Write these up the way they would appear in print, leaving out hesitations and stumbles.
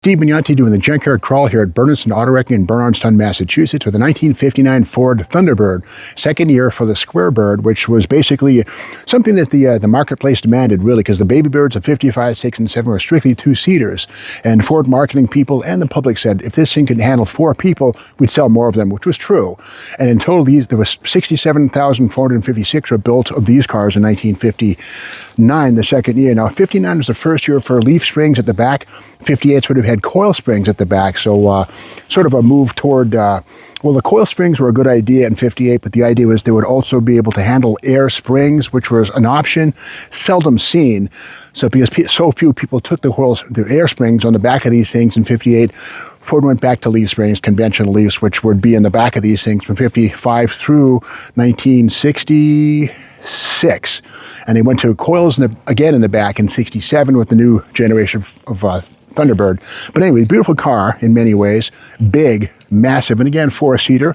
Steve Mignonti doing the junkyard crawl here at Bernardston Auto Wrecking in Bernardston, Massachusetts with a 1959 Ford Thunderbird. Second year for the Square Bird, which was basically something that the marketplace demanded, really, because the baby birds of 55, 6, and 7 were strictly two-seaters. And Ford marketing people and the public said, if this thing could handle 4 people, we'd sell more of them, which was true. And in total, there was 67,456 were built of these cars in 1959, the second year. Now, 59 was the first year for leaf springs at the back. 58s would have had coil springs at the back, so sort of a move toward, well, the coil springs were a good idea in 58, but the idea was they would also be able to handle air springs, which was an option seldom seen. So because so few people took the air springs on the back of these things in 58, Ford went back to leaf springs, conventional leaves, which would be in the back of these things from 55 through 1966. And they went to coils again in the back in 67 with the new generation of Thunderbird. But anyway, beautiful car in many ways, big, massive, and again, 4-seater.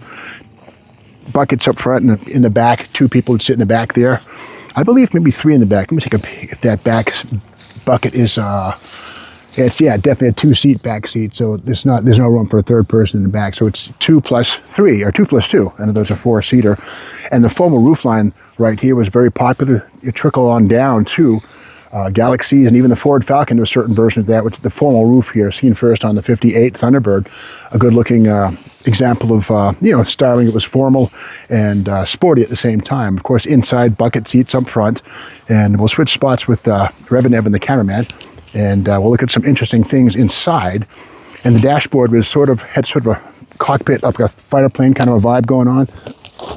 Buckets up front and in the back, 2 people would sit in the back there. I believe maybe 3 in the back. Let me take a peek if that back bucket is, it's, yeah, definitely a 2-seat back seat, so there's no room for a third person in the back, so it's 2 plus 3, or 2 plus 2, and those are 4-seater. And the foam roofline right here was very popular. It trickled on down to Galaxies and even the Ford Falcon to a certain version of that, which is the formal roof here, seen first on the 58 Thunderbird. A good-looking example of, styling. It was formal and sporty at the same time. Of course, inside, bucket seats up front. And we'll switch spots with Rev and Evan, the cameraman, and we'll look at some interesting things inside. And the dashboard had sort of a cockpit of a fighter plane kind of a vibe going on.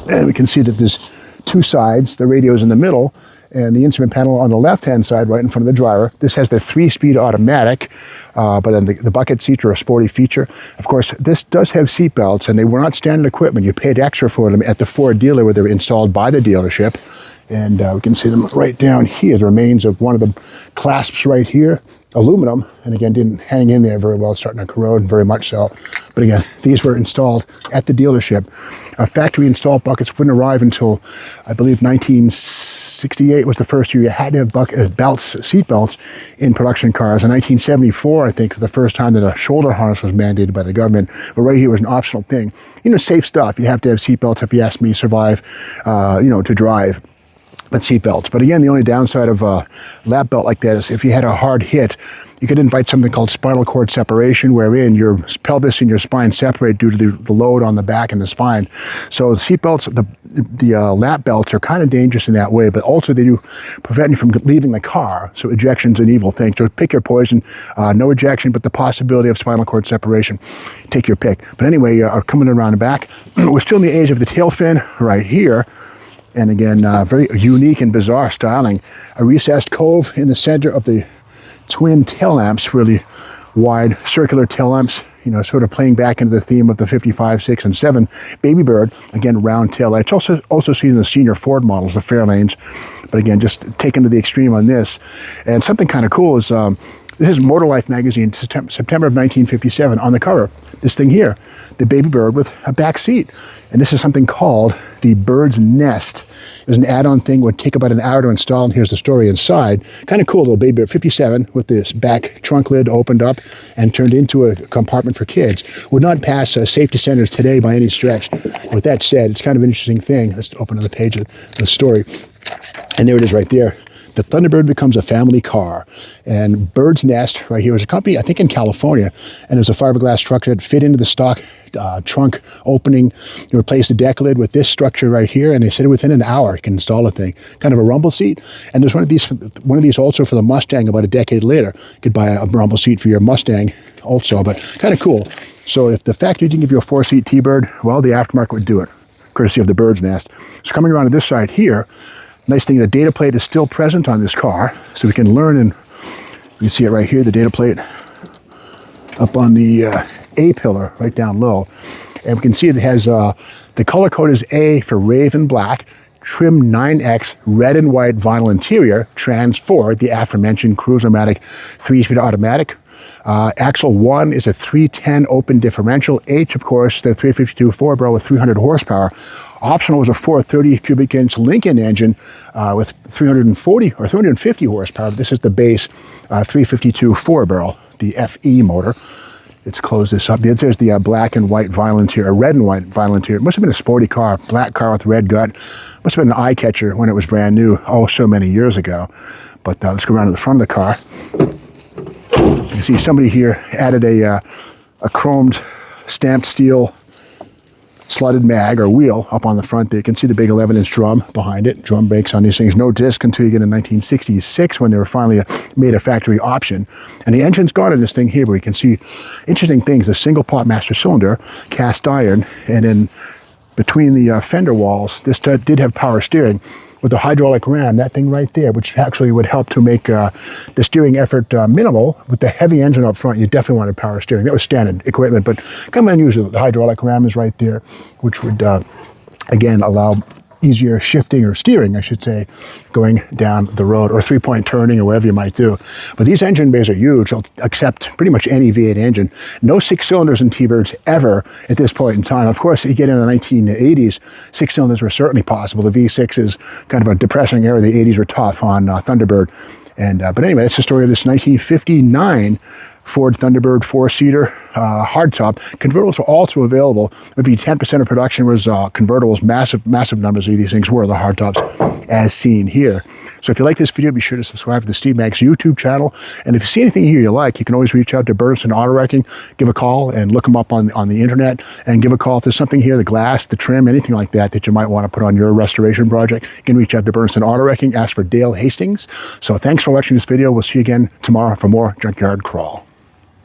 And we can see that there's 2 sides, the radio's in the middle, and the instrument panel on the left-hand side, right in front of the driver. This has the 3-speed automatic, but then the bucket seats are a sporty feature. Of course, this does have seat belts, and they were not standard equipment. You paid extra for them at the Ford dealer where they were installed by the dealership. And we can see them right down here, the remains of one of the clasps right here, aluminum, and again, didn't hang in there very well, starting to corrode, very much so. But again, these were installed at the dealership. Factory-installed buckets wouldn't arrive until, I believe, 1968 was the first year you had to have seat belts in production cars. In 1974, I think, was the first time that a shoulder harness was mandated by the government. But right here was an optional thing. Safe stuff. You have to have seat belts, if you ask me, survive, to drive. But seat belts. But again, the only downside of a lap belt like that is if you had a hard hit, you could invite something called spinal cord separation, wherein your pelvis and your spine separate due to the load on the back and the spine. So the seat belts, the lap belts are kind of dangerous in that way, but also they do prevent you from leaving the car. So ejection's an evil thing. So pick your poison. No ejection, but the possibility of spinal cord separation. Take your pick. But anyway, coming around the back, we're still in the age of the tail fin right here. And again, very unique and bizarre styling. A recessed cove in the center of the twin tail lamps, really wide circular tail lamps, sort of playing back into the theme of the 55, 6, and 7 Baby Bird. Again, round tail lights. Also seen in the senior Ford models, the Fairlanes. But again, just taken to the extreme on this. And something kind of cool is, this is Motor Life magazine, September of 1957. On the cover, this thing here, the Baby Bird with a back seat. And this is something called the Bird's Nest. It was an add-on thing, would take about an hour to install, and here's the story inside. Kind of cool, little Baby Bird, 57, with this back trunk lid opened up and turned into a compartment for kids. Would not pass safety centers today by any stretch. With that said, it's kind of an interesting thing. Let's open another page of the story. And there it is right there. The Thunderbird becomes a family car. And Bird's Nest right here was a company, I think in California, and it was a fiberglass structure that fit into the stock trunk opening. You replace the deck lid with this structure right here, and they said within an hour you can install a thing. Kind of a rumble seat. And there's one of these also for the Mustang about a decade later. You could buy a rumble seat for your Mustang also, but kind of cool. So if the factory didn't give you a 4-seat T-Bird, well, the aftermarket would do it, courtesy of the Bird's Nest. So coming around to this side here, nice thing, the data plate is still present on this car, so we can learn, and you can see it right here, the data plate up on the A pillar, right down low. And we can see it has, the color code is A for Raven Black, trim 9X, red and white vinyl interior, trans 4, the aforementioned Cruise-O-Matic 3-speed automatic. Axle 1 is a 310 open differential. H, of course, the 352 4-barrel with 300 horsepower. Optional was a 430 cubic inch Lincoln engine with 340 or 350 horsepower. This is the base 352 4-barrel. the FE motor. Let's close this up. There's the black and white Volunteer, a red and white Volunteer. It must have been a sporty car, black car with red gut. Must have been an eye catcher when it was brand new, oh, so many years ago. But let's go around to the front of the car. You can see somebody here added a chromed stamped steel slotted mag or wheel up on the front there. You can see the big 11-inch drum behind it. Drum brakes on these things. No disc until you get in 1966 when they were finally made a factory option. And the engine's gone in this thing here, but you can see interesting things. The single pot master cylinder, cast iron, and then between the fender walls, this did have power steering with a hydraulic ram, that thing right there, which actually would help to make the steering effort minimal. With the heavy engine up front, you definitely wanted power steering. That was standard equipment, but kind of unusual. The hydraulic ram is right there, which would, again, allow easier shifting or steering, I should say, going down the road, or three-point turning, or whatever you might do. But these engine bays are huge. They'll accept pretty much any V8 engine. No 6 cylinders in T-Birds ever at this point in time. Of course, you get into the 1980s, 6 cylinders were certainly possible. The V6 is kind of a depressing era. The 80s were tough on Thunderbird. And but anyway, that's the story of this 1959 Ford Thunderbird 4-seater hardtop. Convertibles were also available. Maybe 10% of production was convertibles. Massive numbers of these things were the hardtops, as seen here. So if you like this video, be sure to subscribe to the Steve Max YouTube channel. And if you see anything here you like, you can always reach out to Bernstein Auto Wrecking, give a call, and look them up on the internet, and give a call if there's something here, the glass, the trim, anything like that you might want to put on your restoration project. You can reach out to Bernstein Auto Wrecking, ask for Dale Hastings. So thanks for watching this video. We'll see you again tomorrow for more Junkyard Crawl.